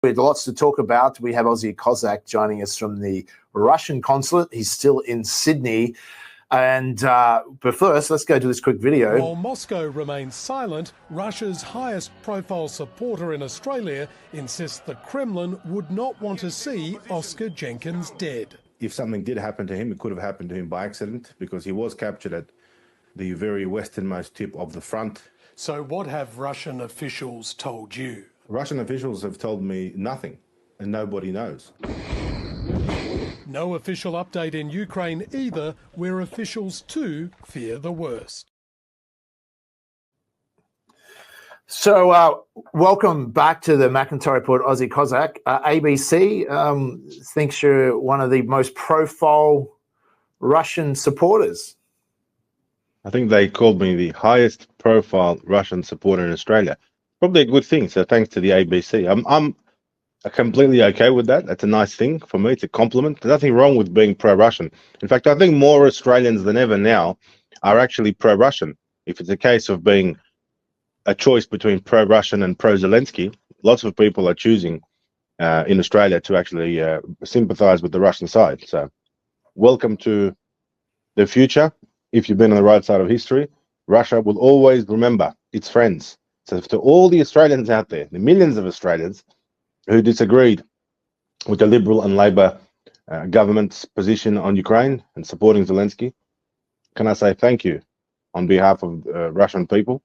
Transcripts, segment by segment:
With lots to talk about, we have Aussie Cossack joining us from the Russian consulate. He's still in Sydney. But first, let's go to this quick video. While Moscow remains silent, Russia's highest profile supporter in Australia insists the Kremlin would not want to see Oscar Jenkins dead. If something did happen to him, it could have happened to him by accident because he was captured at the very westernmost tip of the front. So what have Russian officials told you? Russian officials have told me nothing, and nobody knows. No official update in Ukraine either, where officials too fear the worst. So welcome back to the McIntyre Report, Aussie Cossack. ABC thinks you're one of the most profile Russian supporters. I think they called me the highest profile Russian supporter in Australia. Probably a good thing, so thanks to the ABC. I'm completely okay with that. That's a nice thing for me. It's a compliment. There's nothing wrong with being pro-Russian. In fact, I think more Australians than ever now are actually pro-Russian. If it's a case of being a choice between pro-Russian and pro-Zelensky, lots of people are choosing in Australia to actually sympathise with the Russian side. So welcome to the future. If you've been on the right side of history, Russia will always remember its friends. So to all the Australians out there, the millions of Australians who disagreed with the Liberal and Labor government's position on Ukraine and supporting Zelensky, can I say thank you on behalf of Russian people?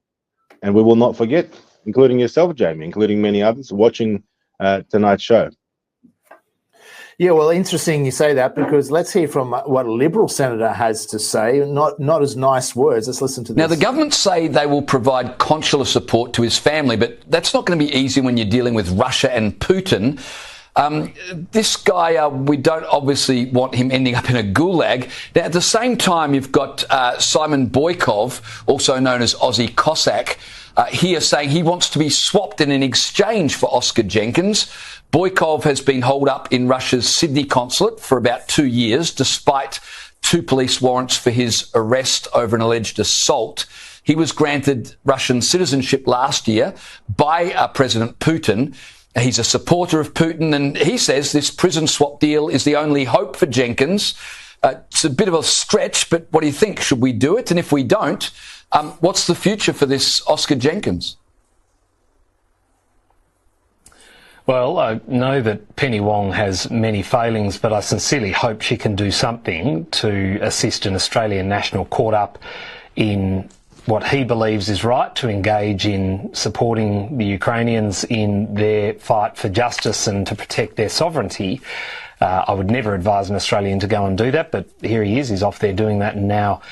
And we will not forget, including yourself, Jamie, including many others watching tonight's show. Yeah, well, interesting you say that, because let's hear from what a Liberal senator has to say. Not as nice words. Let's listen to this. Now, the government say they will provide consular support to his family, but that's not going to be easy when you're dealing with Russia and Putin. This guy, we don't obviously want him ending up in a gulag. Now, at the same time, you've got Simon Boykov, also known as Aussie Cossack, here saying he wants to be swapped in exchange for Oscar Jenkins. Boykov has been holed up in Russia's Sydney consulate for about 2 years, despite 2 police warrants for his arrest over an alleged assault. He was granted Russian citizenship last year by President Putin. He's a supporter of Putin, and he says this prison swap deal is the only hope for Jenkins. It's a bit of a stretch, but what do you think? Should we do it? And if we don't, what's the future for this Oscar Jenkins? Well, I know that Penny Wong has many failings, but I sincerely hope she can do something to assist an Australian national caught up in what he believes is right, to engage in supporting the Ukrainians in their fight for justice and to protect their sovereignty. I would never advise an Australian to go and do that, but here he is. He's off there doing that and now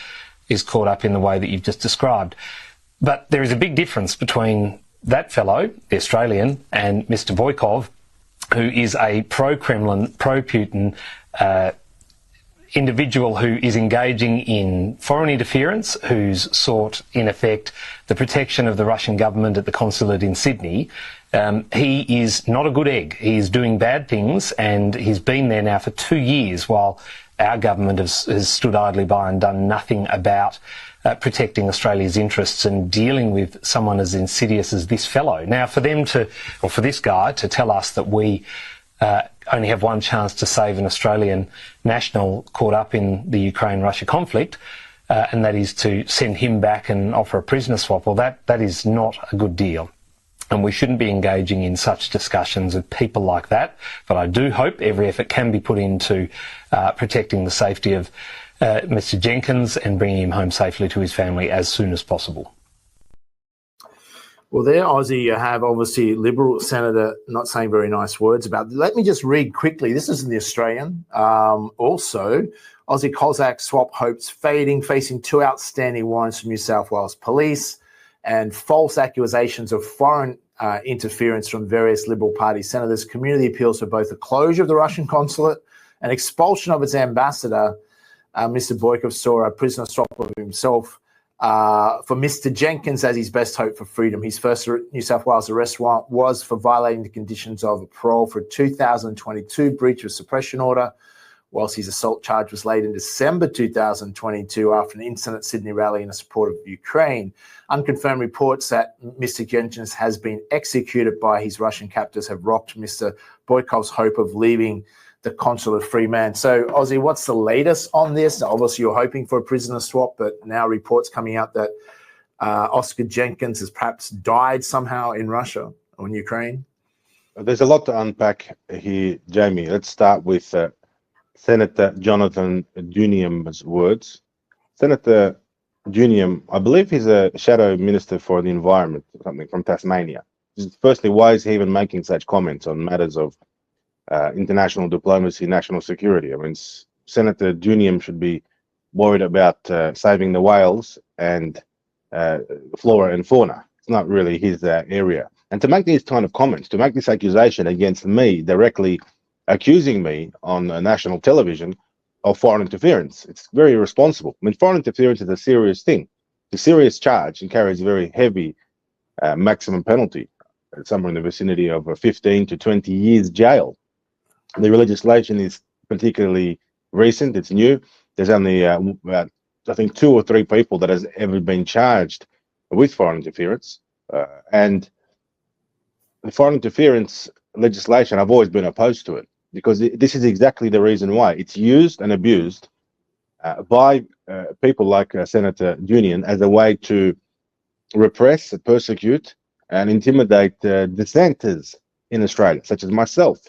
is caught up in the way that you've just described. But there is a big difference between that fellow, the Australian, and Mr. Boykov, who is a pro-Kremlin, pro-Putin individual who is engaging in foreign interference, who's sought, in effect, the protection of the Russian government at the consulate in Sydney. He is not a good egg. He is doing bad things, and he's been there now for 2 years while our government has stood idly by and done nothing about protecting Australia's interests and dealing with someone as insidious as this fellow. Now, for this guy to tell us that we only have one chance to save an Australian national caught up in the Ukraine-Russia conflict, and that is to send him back and offer a prisoner swap, well, that is not a good deal. And we shouldn't be engaging in such discussions with people like that. But I do hope every effort can be put into protecting the safety of Mr. Jenkins and bringing him home safely to his family as soon as possible. Well, there, Aussie, you have obviously Liberal senator not saying very nice words about it. Let me just read quickly. This is in the Australian. Also, Aussie Cossack swap hopes fading, facing 2 outstanding warrants from New South Wales Police and false accusations of foreign interference from various Liberal Party senators. Community appeals for both the closure of the Russian consulate and expulsion of its ambassador. Mr. Boykov saw a prisoner swap of himself for Mr. Jenkins as his best hope for freedom. His first New South Wales arrest warrant was for violating the conditions of parole for a 2022 breach of suppression order, whilst his assault charge was laid in December 2022 after an incident at Sydney rally in support of Ukraine. Unconfirmed reports that Mr. Jenkins has been executed by his Russian captors have rocked Mr. Boykov's hope of leaving the consulate free man. So, Ozzy, what's the latest on this? Obviously, you're hoping for a prisoner swap, but now reports coming out that Oscar Jenkins has perhaps died somehow in Russia or in Ukraine. There's a lot to unpack here, Jamie. Let's start with Senator Jonathan Duniam's words. Senator Duniam, I believe he's a shadow minister for the environment or something from Tasmania. Firstly, why is he even making such comments on matters of international diplomacy, national security? I mean, Senator Duniam should be worried about saving the whales and flora and fauna. It's not really his area. And to make these kind of comments, to make this accusation against me, directly accusing me on national television of foreign interference, it's very irresponsible. I mean, foreign interference is a serious thing. It's a serious charge and carries a very heavy maximum penalty, somewhere in the vicinity of 15 to 20 years jail. The legislation is particularly recent. It's new. There's only about, I think, 2 or 3 people that has ever been charged with foreign interference. And the foreign interference legislation, I've always been opposed to it, because this is exactly the reason why. It's used and abused by people like Senator Duniam as a way to repress, persecute, and intimidate dissenters in Australia, such as myself.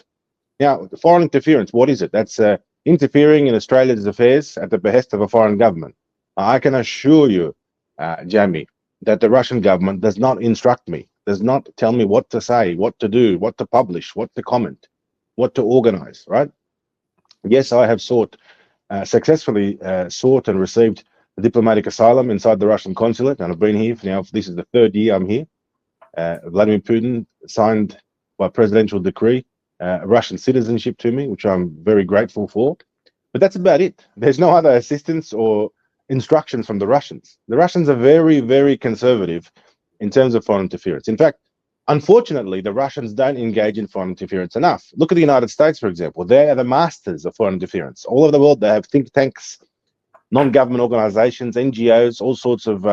Now, foreign interference, what is it? That's interfering in Australia's affairs at the behest of a foreign government. I can assure you, Jamie, that the Russian government does not instruct me, does not tell me what to say, what to do, what to publish, what to comment, what to organize, right? Yes, I have successfully sought and received diplomatic asylum inside the Russian consulate, and I've been here for now. This is the 3rd year I'm here. Vladimir Putin signed by presidential decree Russian citizenship to me, which I'm very grateful for. But that's about it. There's no other assistance or instructions from the Russians. The Russians are very, very conservative in terms of foreign interference. In fact, unfortunately, the Russians don't engage in foreign interference enough. Look at the United States, for example. They are the masters of foreign interference. All over the world, they have think tanks, non-government organizations, NGOs, all sorts of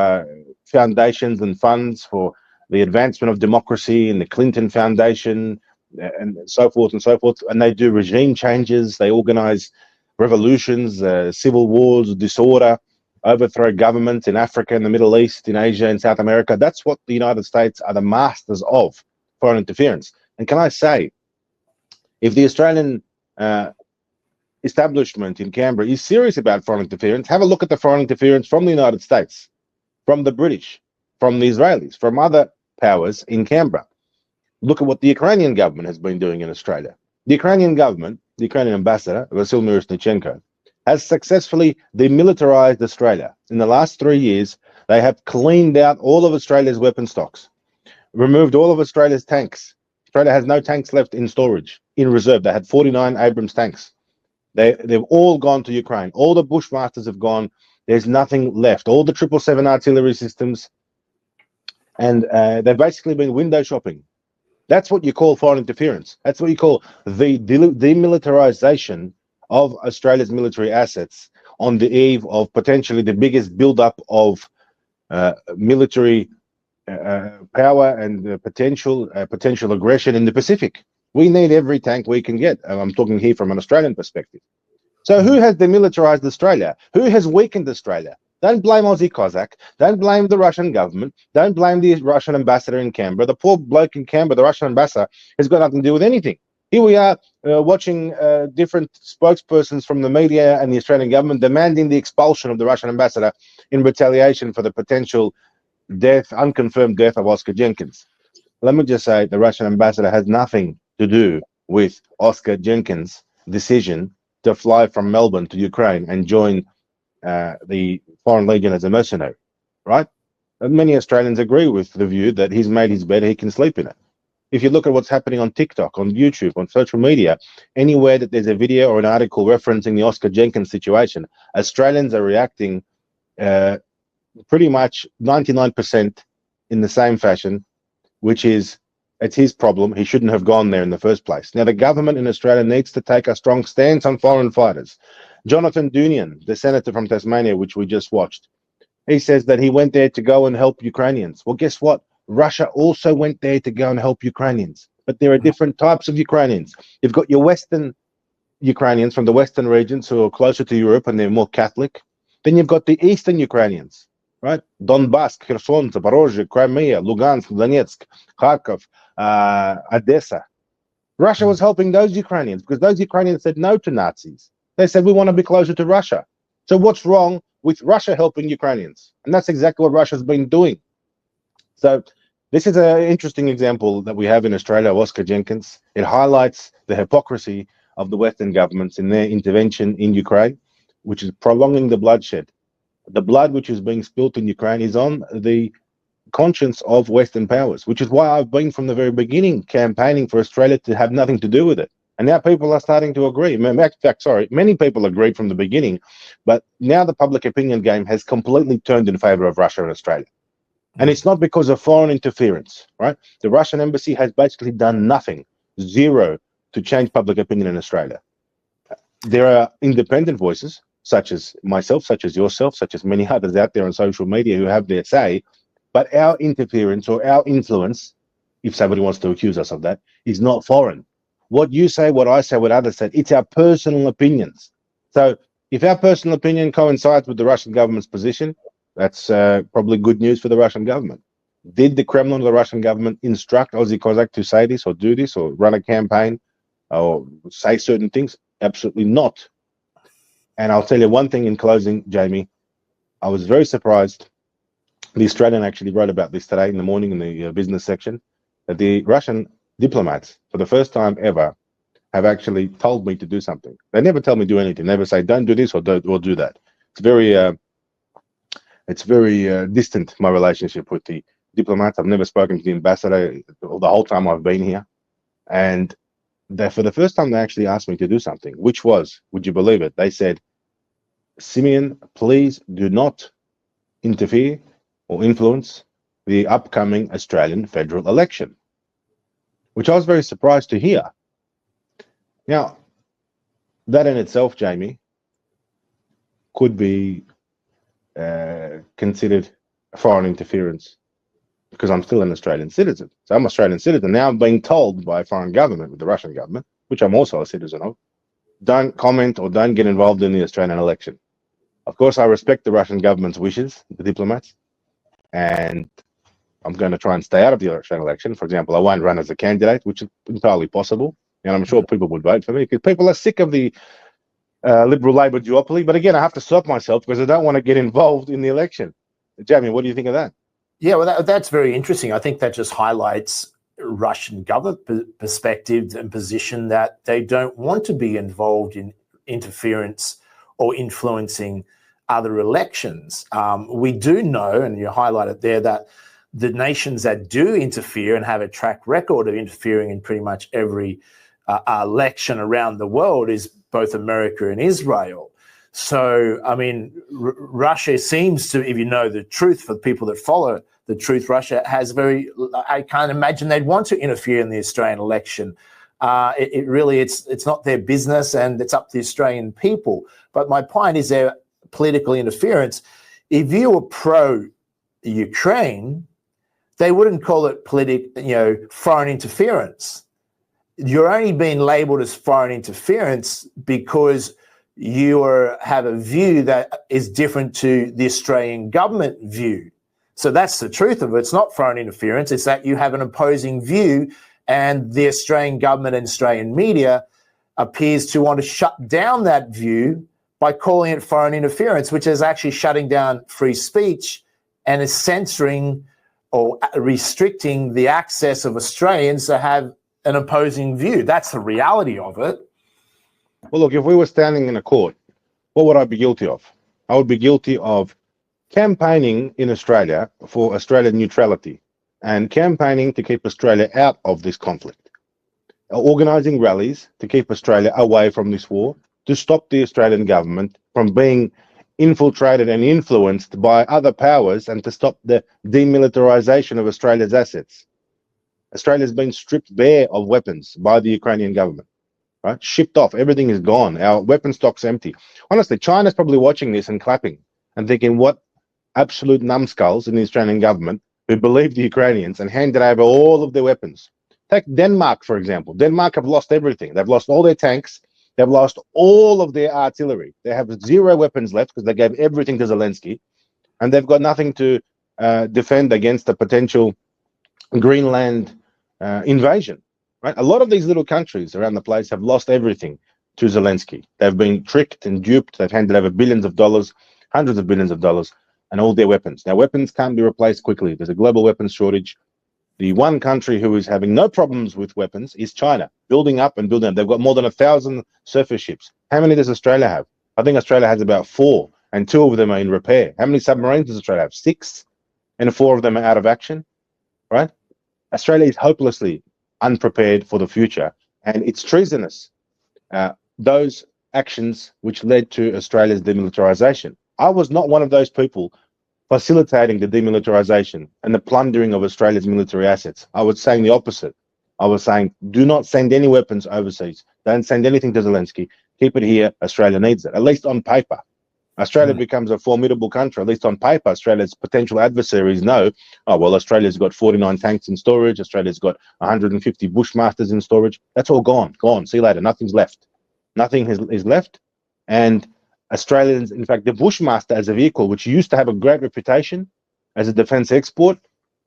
foundations and funds for the advancement of democracy, and the Clinton Foundation, and so forth and so forth. And they do regime changes. They organize revolutions, civil wars, disorder, overthrow governments in Africa, in the Middle East, in Asia, in South America. That's what the United States are the masters of, foreign interference. And can I say, if the Australian establishment in Canberra is serious about foreign interference, have a look at the foreign interference from the United States, from the British, from the Israelis, from other powers in Canberra. Look at what the Ukrainian government has been doing in Australia. The Ukrainian government, the Ukrainian ambassador, Vasyl Myryshnichenko, has successfully demilitarized Australia. In the last 3 years, they have cleaned out all of Australia's weapon stocks, removed all of Australia's tanks. Australia has no tanks left in storage, in reserve. They had 49 Abrams tanks. They've all gone to Ukraine. All the Bushmasters have gone. There's nothing left. All the 777 artillery systems. And they've basically been window shopping. That's what you call foreign interference. That's what you call the demilitarization of Australia's military assets on the eve of potentially the biggest build-up of military power and potential aggression in the Pacific. We need every tank we can get. I'm talking here from an Australian perspective. So who has demilitarized Australia? Who has weakened Australia? Don't blame Aussie Cossack. Don't blame the Russian government. Don't blame the Russian ambassador in Canberra. The poor bloke in Canberra, the Russian ambassador, has got nothing to do with anything. Here we are watching different spokespersons from the media and the Australian government demanding the expulsion of the Russian ambassador in retaliation for the potential death, unconfirmed death of Oscar Jenkins. Let me just say the Russian ambassador has nothing to do with Oscar Jenkins' decision to fly from Melbourne to Ukraine and join the Foreign Legion as a mercenary, right? And many Australians agree with the view that he's made his bed, he can sleep in it. If you look at what's happening on TikTok, on YouTube, on social media, anywhere that there's a video or an article referencing the Oscar Jenkins situation, Australians are reacting pretty much 99% in the same fashion, which is It's his problem. He shouldn't have gone there in the first place. Now, the government in Australia needs to take a strong stance on foreign fighters. Jonathan Dunian, the senator from Tasmania, which we just watched, he says that he went there to go and help Ukrainians. Well, guess what? Russia also went there to go and help Ukrainians. But there are different types of Ukrainians. You've got your Western Ukrainians from the Western regions who are closer to Europe and they're more Catholic. Then you've got the Eastern Ukrainians, right? Donbass, Kherson, Zaporozhye, Crimea, Lugansk, Donetsk, Kharkov, Odessa. Russia was helping those Ukrainians because those Ukrainians said no to Nazis. They said, we want to be closer to Russia. So what's wrong with Russia helping Ukrainians? And that's exactly what Russia's been doing. So this is an interesting example that we have in Australia of Oscar Jenkins. It highlights the hypocrisy of the Western governments in their intervention in Ukraine, which is prolonging the bloodshed. The blood which is being spilt in Ukraine is on the conscience of Western powers, which is why I've been from the very beginning campaigning for Australia to have nothing to do with it. And now people are starting to agree. In fact, many people agreed from the beginning, but now the public opinion game has completely turned in favor of Russia and Australia. And it's not because of foreign interference, right? The Russian embassy has basically done nothing, zero, to change public opinion in Australia. There are independent voices, such as myself, such as yourself, such as many others out there on social media who have their say, but our interference or our influence, if somebody wants to accuse us of that, is not foreign. What you say, what I say, what others say, it's our personal opinions. So if our personal opinion coincides with the Russian government's position, that's probably good news for the Russian government. Did the Kremlin or the Russian government instruct Aussie Cossack to say this or do this or run a campaign or say certain things? Absolutely not. And I'll tell you one thing in closing, Jamie. I was very surprised. The Australian actually wrote about this today in the morning in the business section, that the Russian diplomats, for the first time ever, have actually told me to do something. They never tell me to do anything. They never say, don't do this or do that. It's very distant, my relationship with the diplomats. I've never spoken to the ambassador the whole time I've been here. And for the first time, they actually asked me to do something, which was, would you believe it? They said, Simeon, please do not interfere or influence the upcoming Australian federal election, which I was very surprised to hear. Now, that in itself, Jamie, could be considered foreign interference because I'm still an Australian citizen. So I'm an Australian citizen. Now I'm being told by a foreign government, with the Russian government, which I'm also a citizen of, don't comment or don't get involved in the Australian election. Of course, I respect the Russian government's wishes, the diplomats, and I'm going to try and stay out of the Australian election. For example, I won't run as a candidate, which is entirely possible, and I'm sure people would vote for me because people are sick of the Liberal Labor duopoly. But again, I have to stop myself because I don't want to get involved in the election. Jamie, what do you think of that? Yeah, well, that's very interesting. I think that just highlights Russian government perspective and position that they don't want to be involved in interference or influencing other elections. We do know, and you highlighted there, that the nations that do interfere and have a track record of interfering in pretty much every election around the world is both America and Israel. So, I mean, Russia seems to, if you know the truth, for the people that follow the truth, Russia has I can't imagine they'd want to interfere in the Australian election. It really, it's not their business and it's up to the Australian people. But my point is their political interference. If you were pro-Ukraine, they wouldn't call it foreign interference. You're only being labelled as foreign interference because you have a view that is different to the Australian government view. So that's the truth of it. It's not foreign interference. It's that you have an opposing view and the Australian government and Australian media appears to want to shut down that view by calling it foreign interference, which is actually shutting down free speech and is censoring or restricting the access of Australians to have an opposing view. That's the reality of it. Well, look, if we were standing in a court, what would I be guilty of? I would be guilty of campaigning in Australia for Australian neutrality and campaigning to keep Australia out of this conflict, organising rallies to keep Australia away from this war, to stop the Australian government from being infiltrated and influenced by other powers and to stop the demilitarisation of Australia's assets. Australia's been stripped bare of weapons by the Ukrainian government, right? Shipped off. Everything is gone. Our weapon stock's empty. Honestly, China's probably watching this and clapping and thinking, what absolute numbskulls in the Australian government who believe the Ukrainians and handed over all of their weapons. Take Denmark, for example. Denmark have lost everything. They've lost all their tanks. They've lost all of their artillery. They have zero weapons left because they gave everything to Zelensky. And they've got nothing to defend against a potential Greenland invasion. Right? A lot of these little countries around the place have lost everything to Zelensky. They've been tricked and duped. They've handed over billions of dollars, hundreds of billions of dollars, and all their weapons. Now, weapons can't be replaced quickly. There's a global weapons shortage. The one country who is having no problems with weapons is China, building up and building up. They've got more than 1,000 surface ships. How many does Australia have? I think Australia has about 4, and 2 of them are in repair. How many submarines does Australia have? 6, and 4 of them are out of action, right? Australia is hopelessly unprepared for the future, and it's treasonous. Those actions which led to Australia's demilitarization. I was not one of those people facilitating the demilitarization and the plundering of Australia's military assets. I was saying the opposite. I was saying, do not send any weapons overseas. Don't send anything to Zelensky. Keep it here. Australia needs it, at least on paper. Australia becomes a formidable country, at least on paper. Australia's potential adversaries know, oh, well, Australia's got 49 tanks in storage. Australia's got 150 Bushmasters in storage. That's all gone. Gone. See you later. Nothing's left. Nothing is left. And Australians, in fact, the Bushmaster as a vehicle, which used to have a great reputation as a defense export,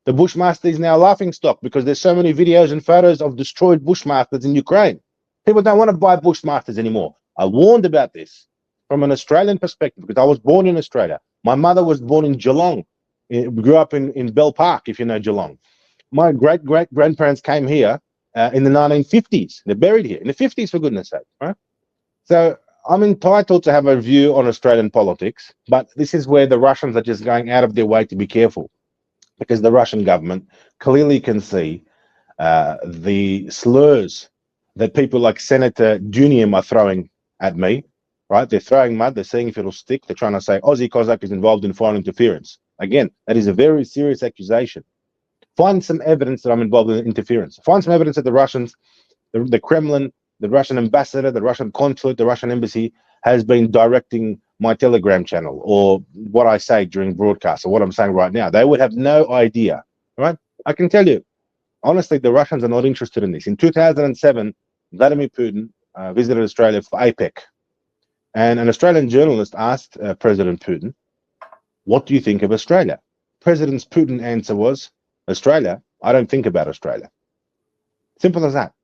the Bushmaster is now a laughingstock because there's so many videos and photos of destroyed Bushmasters in Ukraine. People don't want to buy Bushmasters anymore. I warned about this from an Australian perspective because I was born in Australia. My mother was born in Geelong. Grew up in Bell Park, if you know Geelong. My great-great-grandparents came here in the 1950s. They're buried here in the 50s, for goodness sake, right? So I'm entitled to have a view on Australian politics, but this is where the Russians are just going out of their way to be careful, because the Russian government clearly can see the slurs that people like Senator Dunium are throwing at me, right? They're throwing mud. They're seeing if it'll stick. They're trying to say Aussie Cossack is involved in foreign interference. Again, that is a very serious accusation. Find some evidence that I'm involved in interference. Find some evidence that the Russians, the Kremlin, the Russian ambassador, the Russian consulate, the Russian embassy has been directing my Telegram channel or what I say during broadcasts or what I'm saying right now. They would have no idea, right? I can tell you, honestly, the Russians are not interested in this. In 2007, Vladimir Putin visited Australia for APEC. And an Australian journalist asked President Putin, what do you think of Australia? President Putin's answer was, Australia? I don't think about Australia. Simple as that.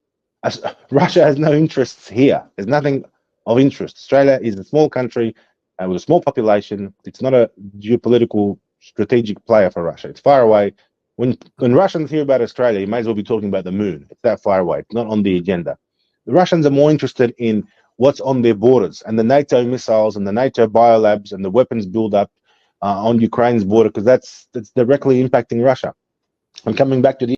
Russia has no interests here. There's nothing of interest. Australia is a small country with a small population. It's not a geopolitical strategic player for Russia. It's far away. When Russians hear about Australia, you may as well be talking about the moon. It's that far away. It's not on the agenda. The Russians are more interested in what's on their borders and the NATO missiles and the NATO biolabs and the weapons build-up on Ukraine's border, because that's directly impacting Russia. I'm coming back to the